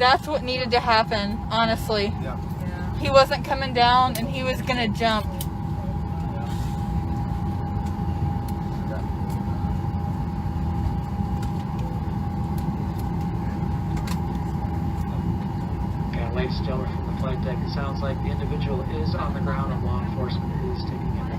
That's what needed to happen, honestly. Yeah. He wasn't coming down and he was gonna jump. Late Stiller from the flight deck. It sounds like the individual is on the ground and law enforcement is taking him